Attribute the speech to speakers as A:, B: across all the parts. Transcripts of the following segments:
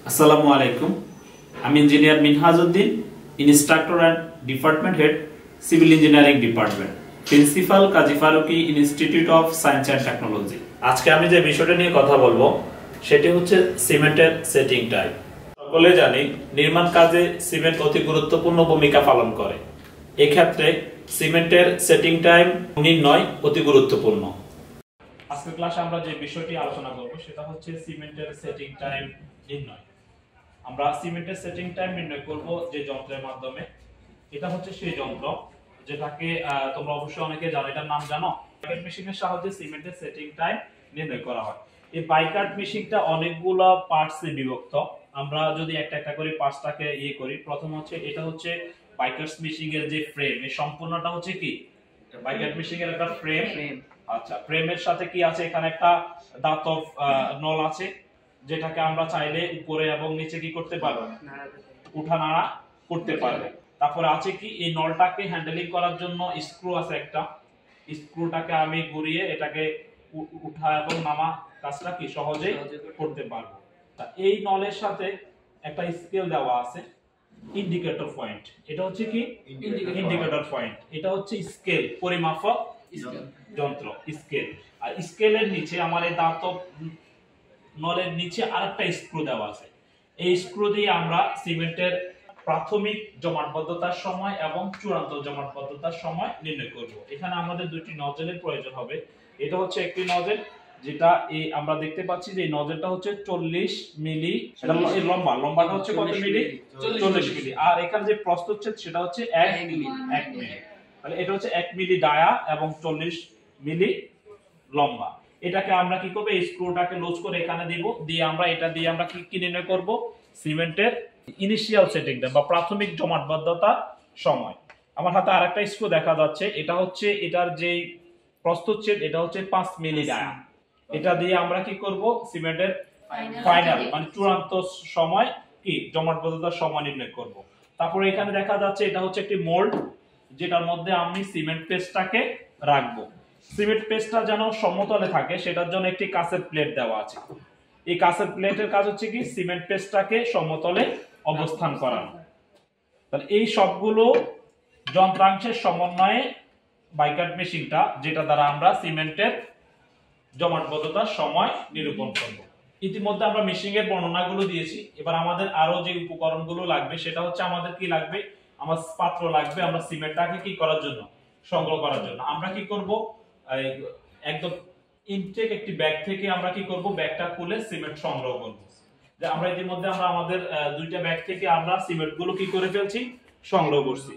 A: আসসালামু আলাইকুম। আমি engineer Minhajuddin, instructor and department head, civil engineering department, principal Kazi Faruki institute of science and technology. আজকে আমি যে বিষয়টা নিয়ে কথা বলবো সেটি হচ্ছে সিমেন্টের সেটিং টাইম। সকলে জানি নির্মাণ কাজে সিমেন্ট অতি গুরুত্বপূর্ণ ভূমিকা পালন করে। এই ক্ষেত্রে সিমেন্টের সেটিং টাইম নির্ণয় অতি গুরুত্বপূর্ণ। আজকের ক্লাসে আমরা যে বিষয়টি আলোচনা করব সেটা হচ্ছে সিমেন্টের সেটিং টাইম নির্ণয়। আমরা সিমেন্টের সেটিং টাইম নির্ণয় করব যে যন্ত্রের মাধ্যমে। এটা হচ্ছে সেই যন্ত্র যেটাকে তোমরা অবশ্যই অনেকে জানো, এটার নাম জানো। বাইকাট মেশিনের সাহায্যে সিমেন্টের সেটিং টাইম নির্ণয় করা হয়। এই বাইকাট মেশিনটা অনেকগুলো পার্টসে বিভক্ত। আমরা যদি একটা একটা করে পার্টসটাকে করি, প্রথম হচ্ছে এটা হচ্ছে বাইকাট মেশিনের যে ফ্রেম, এই সম্পূর্ণটা হচ্ছে কি বাইকাট মেশিনের একটা ফ্রেম। আচ্ছা, ফ্রেমের সাথে কি আছে, এখানে একটা দাঁতব নল আছে যেটাকে আমরা চাইলে উপরে এবং নিচে কি করতে পারবো, উঠা নাড়া করতে পারবে। তারপরে আছে কি, এই নলটাকে হ্যান্ডেলিং করার জন্য স্ক্রু আছে একটা, স্ক্রুটাকে আমি ঘুরিয়ে এটাকে উঠা এবং নামা কাজটা কি সহজেই করতে পারবো। এই নলের সাথে একটা স্কেল দেওয়া আছে, ইন্ডিকেটর পয়েন্ট। এটা হচ্ছে কি ইন্ডিকেটর পয়েন্ট, এটা হচ্ছে স্কেল, পরিমাপক যন্ত্র স্কেল। আর স্কেলের নিচে আমার এই দাঁতব নলের নিচে আরেকটা স্ক্রু দেওয়া আছে। এই স্ক্রু দিয়ে আমরা সিমেন্টের প্রাথমিক জমাটবদ্ধতার সময় এবং চূড়ান্ত জমাটবদ্ধতার সময় নির্ণয় করব। এখানে আমাদের দুটি নজলের প্রয়োজন হবে। এটা হচ্ছে একটি নজল, যেটা এই আমরা দেখতে পাচ্ছি যে এই নজলটা হচ্ছে 40 মিলি, এটা লম্বাটা হচ্ছে কত মিলি, 40 মিলি। আর এখানে যে প্রস্থচ্ছেদ সেটা হচ্ছে 1 মিলি। তাহলে এটা হচ্ছে 1 মিলি ডায়া এবং 40 মিলি লম্বা। এটাকে আমরা কি করব, এই স্ক্রুটাকে লুজ করে এখানে দিব, দিয়ে আমরা এটা দিয়ে আমরা কি নির্ণয় করব, সিমেন্টের ইনিশিয়াল সেটিং টাইম বা প্রাথমিক জমাটবদ্ধতা সময়। আমার হাতে আরেকটা স্ক্রু দেখা যাচ্ছে, এটা হচ্ছে এটার যেই প্রস্থচ্ছেদ এটা হচ্ছে 5 মিলি ডায়া। এটা দিয়ে আমরা কি করব, সিমেন্টের ফাইনাল মানে চূড়ান্ত সময় কি জমাটবদ্ধতার সময় নির্ণয় করব। তারপরে এখানে দেখা যাচ্ছে এটা হচ্ছে একটি মোল্ড, যেটার মধ্যে আমি সিমেন্ট পেস্টটাকে রাখবো। সিমেন্ট পেস্টটা যেন সমতলে থাকে সেটার জন্য একটি কাঁচের প্লেট দেওয়া আছে। এই কাঁচের প্লেটের কাজ হচ্ছে কি সিমেন্ট পেস্টটাকে সমতলে অবস্থান করানো। তাহলে এই সবগুলো যন্ত্রাংশের সমন্বয়ে বাইকাট মেশিনটা, যেটা দ্বারা আমরা সিমেন্টের জমাটবদ্ধতার সময় নিরূপণ করব। ইতিমধ্যে আমরা মেশিনের বর্ণনাগুলো দিয়েছি। এবার আমাদের আরো যে উপকরণগুলো লাগবে সেটা হচ্ছে আমাদের কি লাগবে, আমার পাত্র লাগবে আমরা সিমেন্টটাকে কি করার জন্য, সংগ্রহ করার জন্য। আমরা কি করব, একদম ইনটেক একটি ব্যাগ থেকে আমরা কি করব, ব্যাগটা খুলে সিমেন্ট সংগ্রহ করব। যে আমরা ইতিমধ্যে আমরা আমাদের দুইটা ব্যাগ থেকে আমরা সিমেন্ট গুলো কি করে ফেলছি, সংগ্রহ করছি।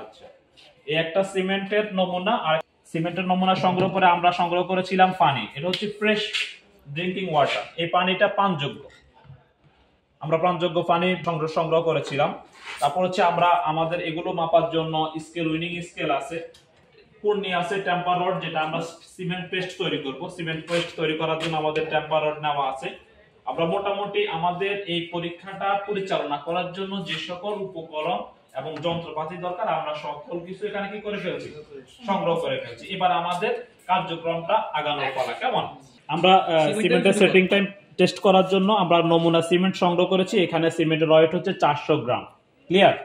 A: আচ্ছা, এই একটা সিমেন্টের নমুনা, আর সিমেন্টের নমুনা সংগ্রহ করে আমরা সংগ্রহ করেছিলাম পানি। এটা হচ্ছে ফ্রেশ ড্রিঙ্কিং ওয়াটার। এই পানিটা পানযোগ্য, আমরা পানযোগ্য পানি সংগ্রহ করেছিলাম। তারপর হচ্ছে আমরা আমাদের এগুলো মাপার জন্য স্কেল, উইনিং স্কেল আছে, পূর্ণি আছে, টেম্পার রড, যেটা আমরা সিমেন্ট পেস্ট তৈরি করব। সিমেন্ট পেস্ট তৈরি করার জন্য আমাদের টেম্পার রড নেওয়া আছে। আমরা মোটামুটি আমাদের এই পরীক্ষাটা পরিচালনা করার জন্য যে সকল উপকরণ এবং যন্ত্রপাতি দরকার আমরা সকল কিছু এখানে কি করে ফেলছি, সংগ্রহ করে ফেলছি। এবার আমাদের কার্যক্রমটা আগানোর পালা। কেমন, আমরা সিমেন্টের সেটিং টাইম টেস্ট করার জন্য আমরা নমুনা সিমেন্ট সংগ্রহ করেছি। এখানে সিমেন্টের ওয়েট হচ্ছে 400 গ্রাম। ক্লিয়ার,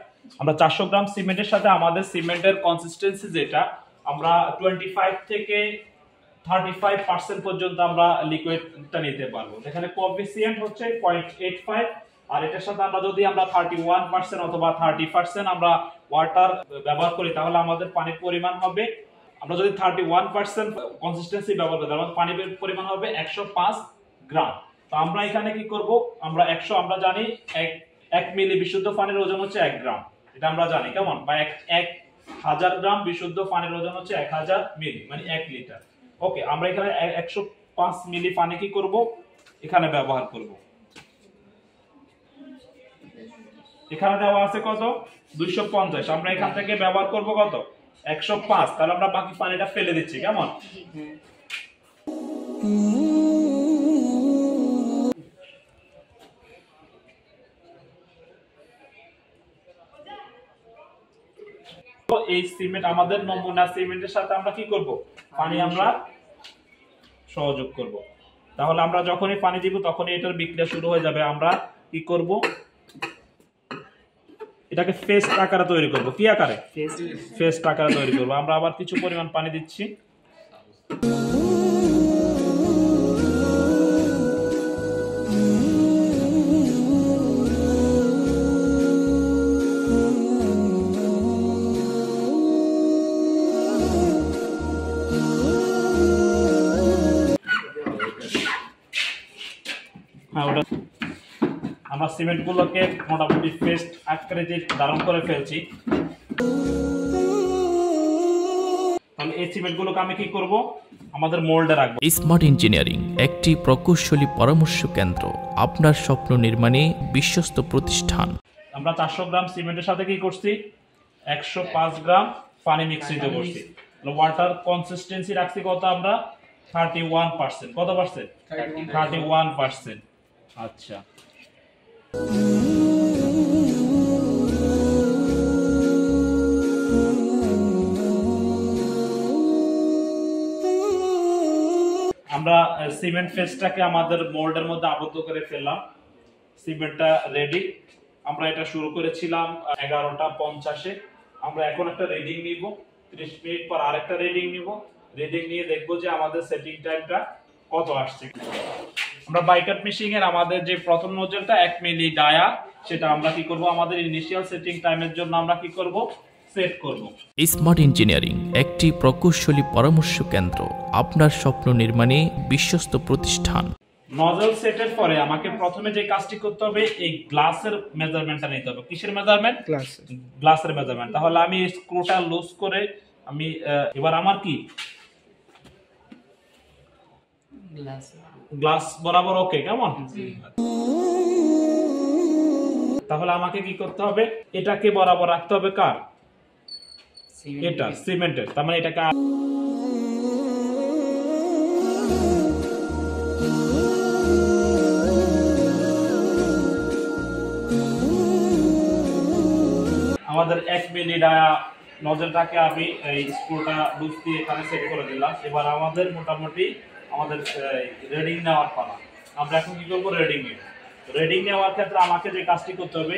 A: আমরা 400 গ্রাম সিমেন্টের সাথে আমাদের সিমেন্টের কনসিস্টেন্সি যেটা আমরা 25 থেকে 35% পর্যন্ত আমরা লিকুইডটা নিতে পারবো। এখানে কোএফিসিয়েন্ট হচ্ছে 0.85, আর এটার সাথে আমরা যদি আমরা 31% অথবা 30% আমরা ওয়াটার ব্যবহার করি তাহলে আমাদের পানির পরিমাণ হবে, আমরা যদি 31% কনসিস্টেন্সি ব্যবহার করি তাহলে পানির পরিমাণ হবে 105 গ্রাম। তো আমরা এখানে কি করব, আমরা 100, আমরা জানি 1 মিলি বিশুদ্ধ পানির ওজন হচ্ছে 1 গ্রাম, এটা আমরা জানি। কেমন, বা 1000 গ্রাম বিশুদ্ধ পানির ওজন হচ্ছে 1000 মিলি মানে 1 লিটার। ওকে, আমরা এখানে 105 মিলি পানি কি করব, এখানে ব্যবহার করব। এখানে দেওয়া আছে কত, 250, আমরা এখান থেকে ব্যবহার করব কত, 105। তাহলে আমরা বাকি পানিটা ফেলে দিচ্ছি। কেমন, এই সিমেন্ট আমাদের নমুনা সিমেন্টের সাথে আমরা কি করব, পানি আমরা সহযোগ করব। তাহলে আমরা যখনই পানি দিব তখনই এটার বিক্রিয়া শুরু হয়ে যাবে। আমরা কি করব, এটাকে পেস্ট আকারে তৈরি করব। কি আকারে? পেস্ট আকারে তৈরি করব। আমরা আবার কিছু পরিমাণ পানি দিচ্ছি। হ্যাঁ, ওটা আমরা সিমেন্টগুলোকে মোটামুটি পেস্ট আকারে যে ধারণ করে ফেলছি। তাহলে এই সিমেন্টগুলোকে আমি কি করব, আমাদের মোল্ডে রাখবো।
B: স্মার্ট ইঞ্জিনিয়ারিং একটি প্রকৌশলী পরামর্শ কেন্দ্র, আপনার স্বপ্ন নির্মাণে বিশ্বস্ত প্রতিষ্ঠান।
A: আমরা 400 গ্রাম সিমেন্টের সাথে কি করছি, 105 গ্রাম পানি মিশ্রিত করছি। ওয়াটার কনসিস্টেন্সি রাখছি কত আমরা, 31%। কত পার্সেন্ট? 31%। আচ্ছা, আমরা সিমেন্ট ফেসটাকে আমাদের মোল্ডের মধ্যে আবদ্ধ করে ফেললাম। সিমেন্টটা রেডি। আমরা এটা শুরু করেছিলাম 11:50-এ। আমরা এখন একটা রিডিং নিব, 30 মিনিট পর আরেকটা রিডিং নিব। রিডিং নিয়ে দেখবো যে আমাদের সেটিং টাইমটা কত আসছে। আমরা বাইকাট মেশিং এর আমাদের যে প্রথম নোজেলটা 1 মিলি ডায়া, সেটা আমরা কি করব, আমাদের ইনিশিয়াল সেটিং টাইমের জন্য আমরা কি করব, সেট করব।
B: স্মার্ট ইঞ্জিনিয়ারিং একটি প্রকৌশলী পরামর্শ কেন্দ্র, আপনার স্বপ্ন নির্মাণে বিশ্বস্ত প্রতিষ্ঠান।
A: নজল সেটের পরে আমাকে প্রথমে যে কাজটি করতে হবে, এই গ্লাসের মেজারমেন্টটা নিতে হবে। কিসের মেজারমেন্ট? গ্লাসের মেজারমেন্ট। তাহলে আমি স্ক্রুটা লুজ করে আমি এবার আমার কি গ্লাস বরাবর ওকে, কেমন? তাহলে আমাকে কি করতে হবে, এটাকে বরাবর রাখতে হবে কার? এটা সিমেন্টের। তার মানে এটাকে আমাদের 1 মিলি ডায়া নজলটাকে আমি এই স্ক্রুটা লুজ দিয়ে এখানে সেট করে দিলাম। এবার আমাদের মোটামুটি আমাদের রিডিং নেওয়ার পালা। আমরা এখন কি করব, রিডিং নেব। রিডিং নেওয়ার ক্ষেত্রে আমাকে যে কাজটি করতে হবে,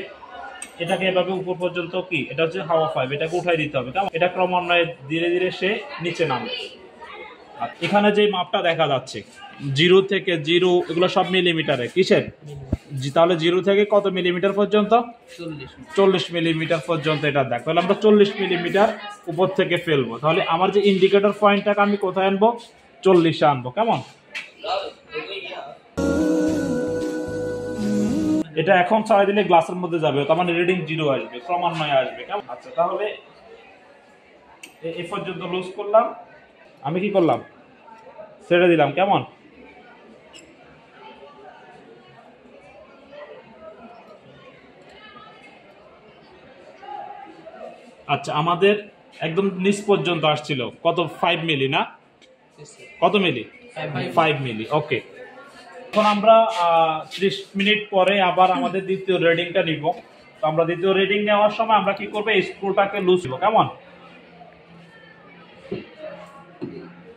A: এটাকে এভাবে উপর পর্যন্ত কি, এটা হচ্ছে হাওয়া পাইপ, এটাকে উঠাই দিতে হবে। এটা ক্রমান্বয়ে ধীরে ধীরে সে নিচে নামবে। আর এখানে যে মাপটা দেখা যাচ্ছে 0 থেকে 0, এগুলো সব মিলিমিটারে। কিসের? তাহলে 0 থেকে কত মিলিমিটার পর্যন্ত? 40 মিলিমিটার পর্যন্ত এটা দেখ। তাহলে আমরা 40 মিলিমিটার উপর থেকে ফেলবো। তাহলে আমার যে ইন্ডিকেটর পয়েন্টটাকে আমি কোথায় আনবো, 40-এ আনবো। কেমন? এটা এখন ছাড়াই দিলে গ্লাসের মধ্যে যাবে, তার মানে রিডিং 0 আসবে, ক্রমান্বয়ে আসবে। কেমন? আচ্ছা, তাহলে এই পর্যন্ত লুজ করলাম। আমি কি করলাম, ছেড়ে দিলাম। কেমন? আচ্ছা, আমাদের একদম নিচ পর্যন্ত আসছিল কত, 5 মিলি না? কত মিলি? 5 মিলি। ওকে, এখন আমরা 30 মিনিট পরে আবার আমাদের দ্বিতীয় রিডিংটা নিব। তো আমরা দ্বিতীয় রিডিং নেওয়ার সময় আমরা কি করব, এই স্ক্রুটাকে লুজ করব। কেমন?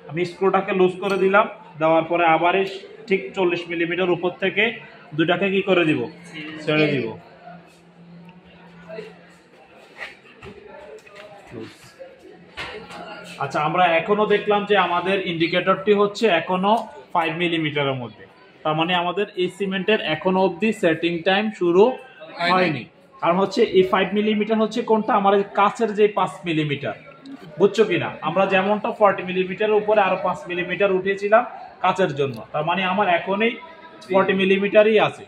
A: আমি স্ক্রুটাকে লুজ করে দিলাম। দেওয়ার পরে আবার ঠিক 40 মিলিমিটার উপর থেকে দুটাকে কি করে দিব, ছেড়ে দিব। আচ্ছা, আমরা এখনো দেখলাম যে আমাদের ইন্ডিকেটরটি হচ্ছে এখনো 5 মিলিমিটারের মধ্যে। তার মানে আমাদের এই সিমেন্টের এখনো অবধি সেটিং টাইম শুরু হয়নি। কারণ হচ্ছে এই 5 মিলিমিটার হচ্ছে কোনটা, আমাদের কাছের যে 5 মিলিমিটার। বুঝছো কিনা? আমরা যেমনটা 40 মিলিমিটারের উপরে আরো 5 মিলিমিটার উঠিয়েছিলাম কাচের জন্য। তার মানে আমার এখনই 40 মিলিমিটারই আছে।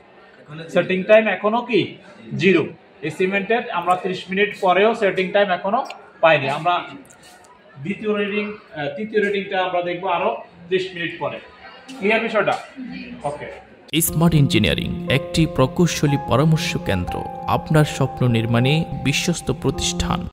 A: সেটিং টাইম এখনো কি 0। এই সিমেন্টের আমরা 30 মিনিট পরেও সেটিং টাইম এখনো পাইনি। আমরা তৃতীয় রিডিংটা আমরা দেখবো আরো 30 মিনিট পরে। ক্লিয়ার বিষয়টা? ওকে।
B: স্মার্ট ইঞ্জিনিয়ারিং একটি প্রকৌশলী পরামর্শ কেন্দ্র, আপনার স্বপ্ন নির্মাণে বিশ্বস্ত প্রতিষ্ঠান।